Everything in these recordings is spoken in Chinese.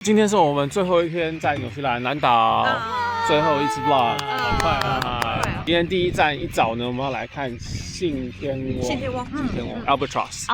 今天是我们最后一天在纽西兰南岛，最后一次 vlog， 好快啊！今天第一站一早呢，我们要来看信天翁 Albatross。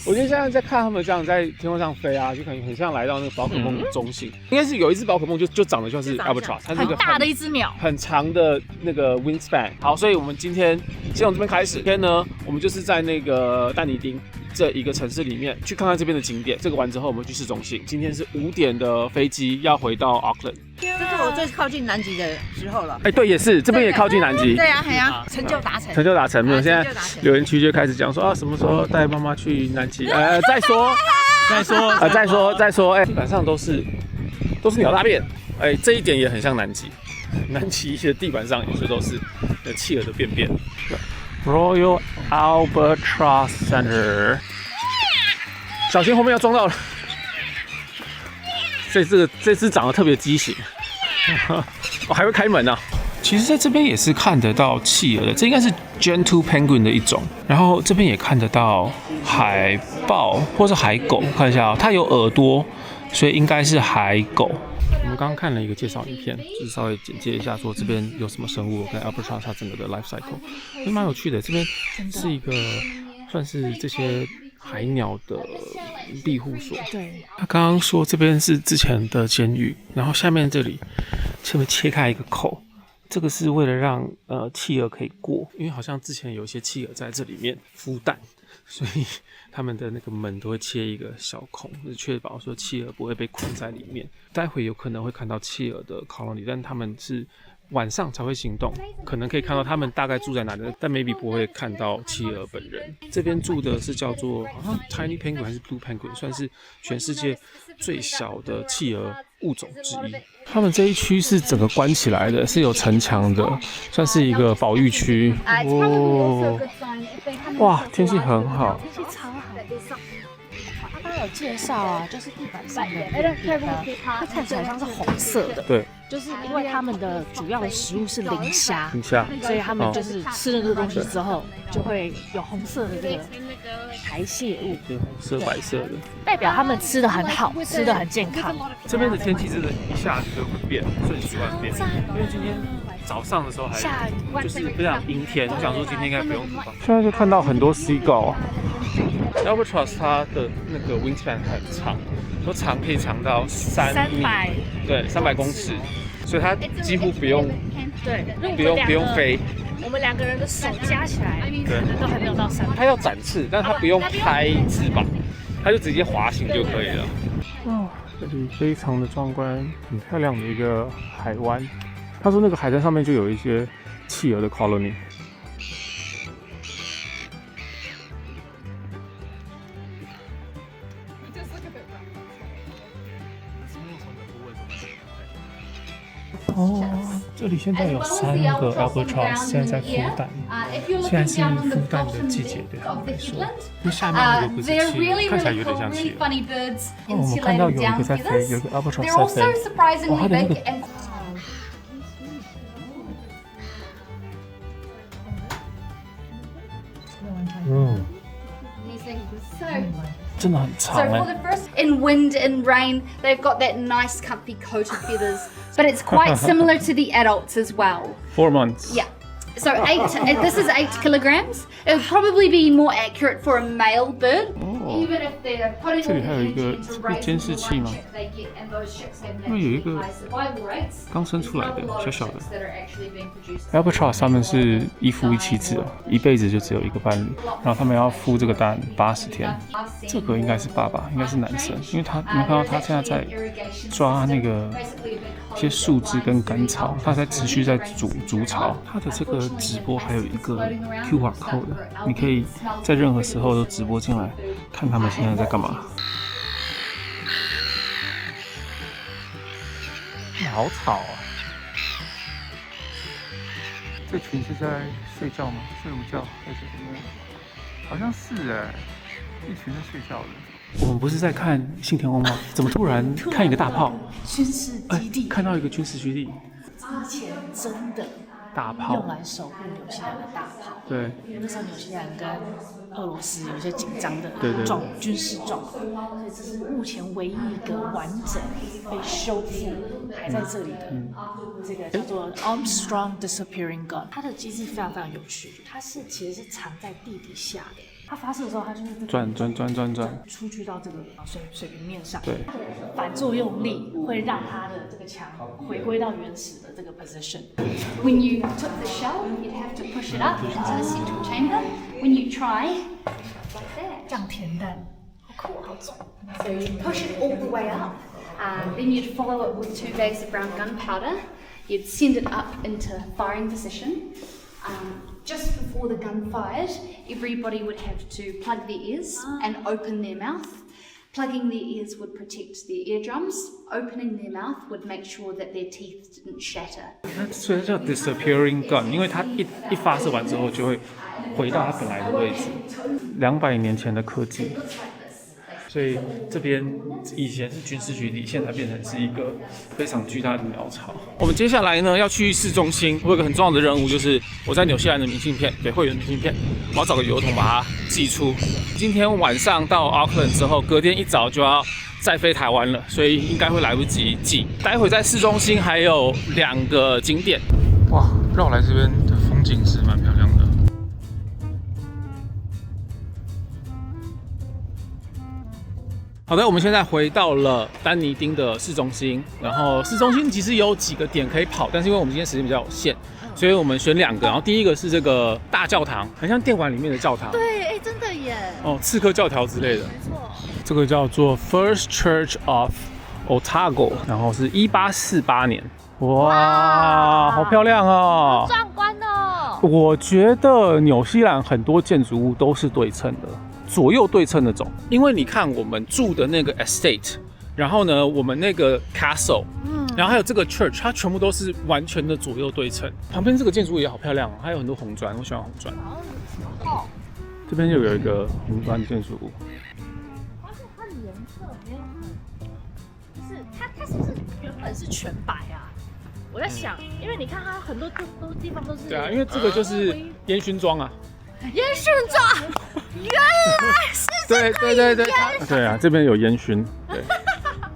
我觉得现在在看他们这样在天空上飞啊，就很像来到那个宝可梦的中心。应该是有一只宝可梦就长得像是 Albatross， 它是一个很大的一只鸟，很长的那个 wingspan。好，所以我们今天先从这边开始。今天呢，我们就是在那个但尼丁这一个城市里面去看看这边的景点。这个完之后，我们去市中心。今天是5点的飞机，要回到 Auckland。这是我最靠近南极的时候了。哎，对，也是这边也靠近南极。对啊，对啊，成就达成。成就达成，没有。现在留言区就开始讲说啊，什么时候带妈妈去南极？再说，哎，地板上都是鸟大便。哎，这一点也很像南极。南极的地板上有些都是企鹅的便便。Royal Albatross Center， 小心后面要撞到了。所以这只长得特别畸形，我还会开门啊。其实在这边也是看得到企鹅的，这应该是 Gentoo Penguin 的一种。然后这边也看得到海豹或是海狗，看一下啊，它有耳朵，所以应该是海狗。我们刚刚看了一个介绍影片，就是稍微简介一下说这边有什么生物跟 Albatross 它整个的 life cycle， 也蛮有趣的。这边是一个算是这些海鸟的庇护所。对，他刚刚说这边是之前的监狱，然后下面这里切开一个口，这个是为了让企鹅可以过，因为好像之前有一些企鹅在这里面孵蛋，所以他们的那个门都会切一个小孔，就是确保说企鹅不会被困在里面。待会有可能会看到企鹅的 colony， 但他们是晚上才会行动，可能可以看到他们大概住在哪里，但 maybe 不会看到企鹅本人。这边住的是叫做好像 Tiny Penguin 还是 Blue Penguin， 算是全世界最小的企鹅物种之一。他们这一区是整个关起来的，是有城墙的，算是一个保育区。哦，哇，天气很好，天气超好。他有介绍啊，就是地板上的它看起来像是红色的，对，就是因为他们的主要的食物是磷虾，所以他们就是吃了这个东西之后，就会有红色的这个排泄物，对，红色白色的，代表他们吃的很好，吃的很健康。这边的天气真的一下子就会变，瞬息万变。因为今天早上的时候还下雨，就是非常阴天，我想说今天应该不用出发。现在就看到很多 seagull。Albatross 它的那个 wingspan 很长，说长可以长到3米，对，300公尺，所以它几乎不用飞。我们2个人的手加起来，可能都还没有到3米。它要展翅，但它不用拍翅膀，它就直接滑行就可以了。哦，这里非常的壮观，很漂亮的一个海湾。他说那个海滩上面就有一些企鹅的 colony。哦，这里现在有3个 Albatross 现在在孵蛋，现在是孵蛋的季节，对他们来说。因为下面那个不是企鹅，看起来有点像企鹅。哦，我们看到有一个在飞，有一个 Albatross 在飞。哇，它的那个。真的很长哎。 So for the first, in wind and rain, they've got that nice comfy coat of feathers, but it's quite similar to the adults as well. 4 months. Yeah. So this is 8 kilograms. It would probably be more accurate for a male bird. Even if they're putting all the energy into raising the one chick they get, and those chicks have naturally high survival rates. 刚生出来的小小的 Albatross 他们是一夫一妻制哦，一辈子就只有一个伴侣，然后他们要孵这个蛋80天。这个应该是爸爸，应该是男生，因为你们看到他现在在抓那个一些树枝跟干草，他在持续在筑巢。他的这个直播还有一个 QR code， 你可以在任何时候都直播进来，看他们现在在干嘛。好吵啊！这群是在睡觉吗？睡午觉还是什么？好像是哎，一群在睡觉的。我们不是在看信天翁吗？怎么突然看一个大炮？军事基地，看到一个军事基地。之前真的大炮用来守护纽西兰的大炮。对，那时候纽西兰跟俄罗斯有一些紧张的对军事状况，所以这是目前唯一一个完整被修复还在这里的。这个叫做 Armstrong Disappearing Gun， 它的机制非常非常有趣，它其实是藏在地底下的。它发射的时候，它就是转，出去到这个水平面上。对，反作用力会让它的这个枪回归到原始的这个 position。 When you took the shell, you'd have to push it up into the central chamber. When you try, like that. 这样填弹，好酷，好重。So you push it all the way up. Then you'd follow it with 2 bags of brown gunpowder. You'd send it up into firing position. Just before the gun fired, everybody would have to plug their ears and open their mouth. Plugging their ears would protect their eardrums. Opening their mouth would make sure that their teeth didn't shatter. 所以它叫 disappearing gun， 因为它一发射完之后就会回到它本来的位置。200年前的科技。所以这边以前是军事局地，现在变成是一个非常巨大的鸟巢。我们接下来呢要去市中心，我有个很重要的任务，就是我在纽西兰的明信片，对会员明信片，我要找个邮筒把它寄出。今天晚上到 Auckland 之后，隔天一早就要再飞台湾了，所以应该会来不及寄。待会在市中心还有2个景点。哇，绕来这边的风景是蛮漂亮的。好的，我们现在回到了丹尼丁的市中心，然后市中心其实有几个点可以跑，但是因为我们今天时间比较有限，所以我们选2个。然后第一个是这个大教堂，很像电玩里面的教堂。对，哎，真的耶。哦，刺客教条之类的。没错。这个叫做 First Church of Otago， 然后是1848年。哇，好漂亮哦！好壮观哦。我觉得纽西兰很多建筑物都是对称的。左右对称那种，因为你看我们住的那个 estate， 然后呢，我们那个 castle，然后还有这个 church， 它全部都是完全的左右对称。旁边这个建筑物也好漂亮哦，还有很多红砖，我喜欢红砖。哦，这边又有一个红砖建筑物。而且它的颜色没有很，就是它是不是原本是全白啊？我在想，因为你看它很多地方都是。对啊，因为这个就是烟熏妆啊。烟熏妆，原来是这个对啊，这边有烟熏，对，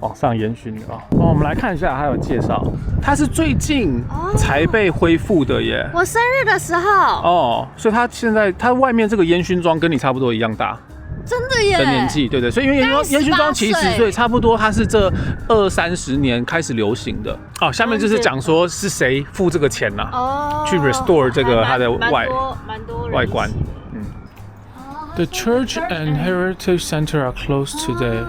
往上烟熏的啊。我们来看一下，还有介绍，它是最近才被恢复的耶。我生日的时候哦，所以它现在它外面这个烟熏妆跟你差不多一样大。真的耶！的年纪，对，所以因为烟熏妆其实对差不多，它是这20-30年开始流行的。哦，下面就是讲说是谁付这个钱啦，去 restore 这个它的外观。The church and heritage center are closed today。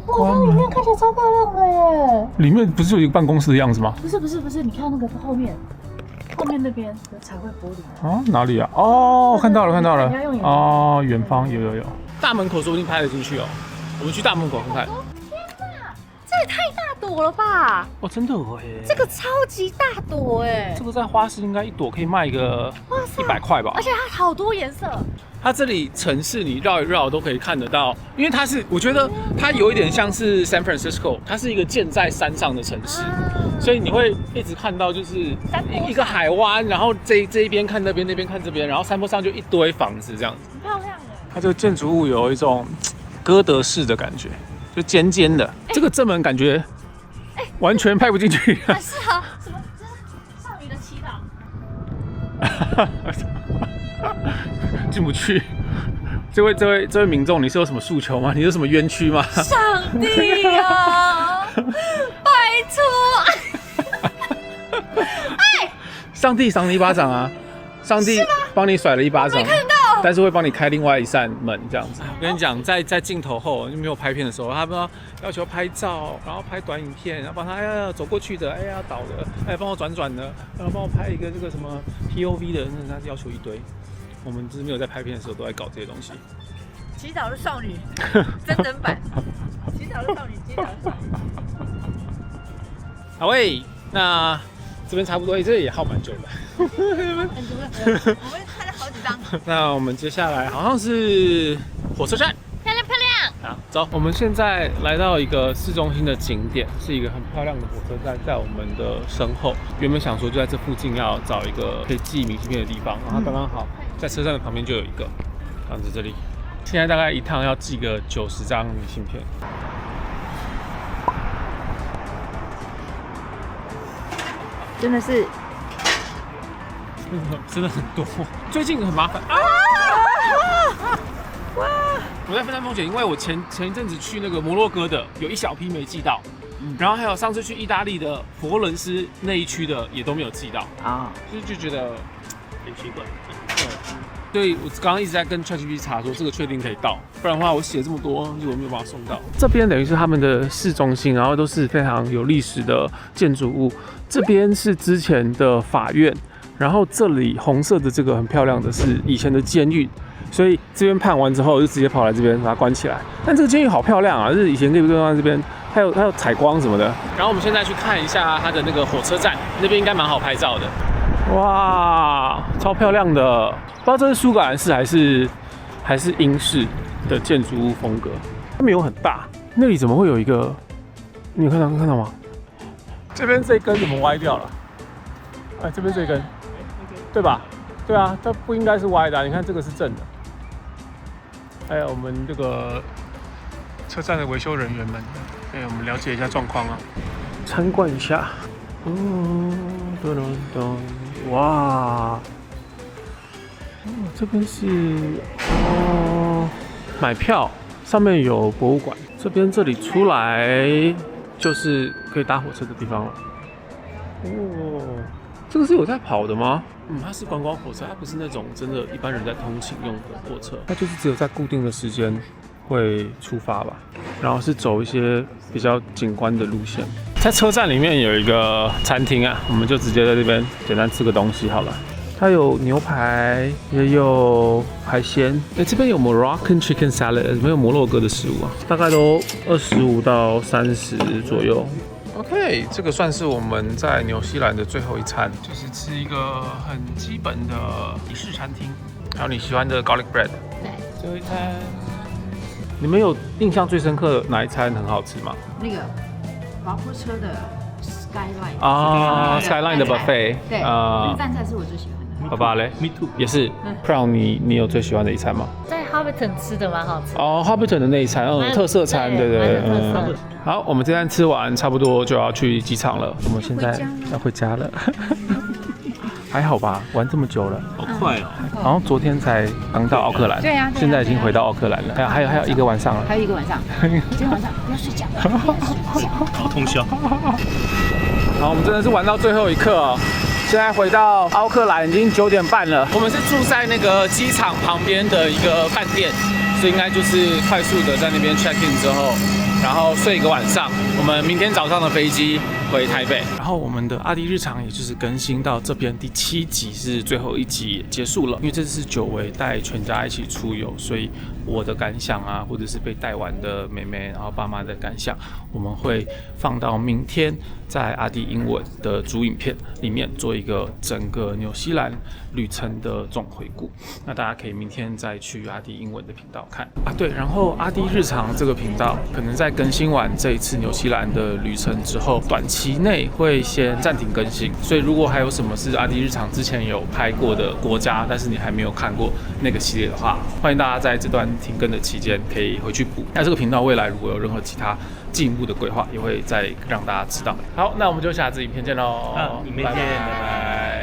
哇，它里面看起来超漂亮的耶！里面不是有一个办公室的样子吗？不是，你看那个后面那边有彩绘玻璃。啊，哪里啊？哦，看到了。哦，远方有。大门口说不定拍得进去哦。我们去大门口看看。天哪，这也太大朵了吧！哦，真的耶！这个超级大朵哎！这个在花市应该1朵可以卖个100块吧？而且它好多颜色。它这里城市你绕一绕都可以看得到，因为我觉得它有一点像是 San Francisco， 它是一个建在山上的城市，所以你会一直看到就是一个海湾，然后这一边看那边，那边看这边，然后山坡上就一堆房子这样子，很漂亮哎。它这个建筑物有一种哥德式的感觉，就尖尖的，这个正门感觉完全拍不进去。很适合什么？少女的祈祷。进不去。这位民众，你是有什么诉求吗？你有什么冤屈吗？上帝啊，拜托！哎，上帝赏你一巴掌啊！上帝帮你甩了一巴掌，没看到，但是会帮你开另外一扇门这样子。我跟你讲，在镜头后就没有拍片的时候，他们要求拍照，然后拍短影片，然后帮他走过去的，要倒的，帮我转的，然后帮我拍一个这个什么 POV 的，那他要求一堆。我们就是没有在拍片的时候都在搞这些东西。祈祷的少女真人版，祈祷的少女，祈祷的少女。好喂，那这边差不多，这也耗蛮久的。很久了，我们拍了好几张。那我们接下来好像是火车站，漂亮。好，走。走，我们现在来到一个市中心的景点，是一个很漂亮的火车站，在我们的身后。原本想说就在这附近要找一个可以寄明信片的地方，然后刚刚好在车站的旁边就有一个，这样子这里。现在大概一趟要寄个90张明信片。真的是真的很多，最近很麻烦啊！我在分担风险，因为我前一阵子去那个摩洛哥的，有一小批没寄到，然后还有上次去意大利的佛罗伦斯那一区的也都没有寄到啊，就觉得很奇怪。对，我刚刚一直在跟 ChatGPT 查说这个确定可以到，不然的话我写这么多，如果没有办法送到。这边等于是他们的市中心，然后都是非常有历史的建筑物。这边是之前的法院，然后这里红色的这个很漂亮的是以前的监狱，所以这边判完之后就直接跑来这边把它关起来。但这个监狱好漂亮啊，就是以前可以放在这边，还有采光什么的。然后我们现在去看一下它的那个火车站，那边应该蛮好拍照的。哇，超漂亮的！不知道这是苏格兰式还是英式的建筑物风格。它没有很大，那里怎么会有一个？你有看到吗？这边这根怎么歪掉了？哎，这边这根，对吧？对啊，它不应该是歪的啊，你看这个是正的。还有我们这个车站的维修人员们，我们了解一下状况啊，参观一下。哇，这边是买票，上面有博物馆。这里出来就是可以搭火车的地方了。这个是有在跑的吗？它是观光火车，它不是那种真的一般人在通勤用的火车，它就是只有在固定的时间会出发吧，然后是走一些比较景观的路线。在车站里面有一个餐厅啊，我们就直接在这边简单吃个东西好了。它有牛排，也有海鲜。这边有 Moroccan chicken salad， 没有摩洛哥的食物啊，大概都25到30左右。OK， 这个算是我们在纽西兰的最后一餐，就是吃一个很基本的意式餐厅。还有你喜欢的 garlic bread。对，最后一餐。你们有印象最深刻的哪一餐很好吃吗？那个滑坡车的 Skyline 啊 ，Skyline 的 buffet， 对，饭菜是我最喜欢的。爸爸嘞 ，Me too， 也是。Brown， 你有最喜欢的一餐吗？在 Hobbiton 吃的蛮好吃。哦 ，Hobbiton 的那一餐，特色餐，对。好，我们这餐吃完，差不多就要去机场了。我们现在要回家了。还好吧，玩这么久了，好快哦！好像昨天才刚到奥克兰，对啊，现在已经回到奥克兰了。还有一个晚上了，还有一个晚上，今天晚上不要睡觉，好通宵。好，我们真的是玩到最后一刻哦。现在回到奥克兰已经9点半了，我们是住在那个机场旁边的一个饭店，所以应该就是快速的在那边 check in 之后，然后睡一个晚上。我们明天早上的飞机回台北。然后我们的阿迪日常也就是更新到这边第7集是最后一集结束了，因为这次是久违带全家一起出游，所以我的感想啊，或者是被带玩的妹妹，然后爸妈的感想，我们会放到明天在阿迪英文的主影片里面做一个整个纽西兰旅程的总回顾。那大家可以明天再去阿迪英文的频道看啊。对，然后阿迪日常这个频道可能在更新完这一次纽西兰的旅程之后，短期内会先暂停更新，所以如果还有什么是阿迪日常之前有拍过的国家，但是你还没有看过那个系列的话，欢迎大家在这段停更的期间可以回去补。那这个频道未来如果有任何其他进一步的规划，也会再让大家知道。好，那我们就下次影片见喽，影片见，拜拜。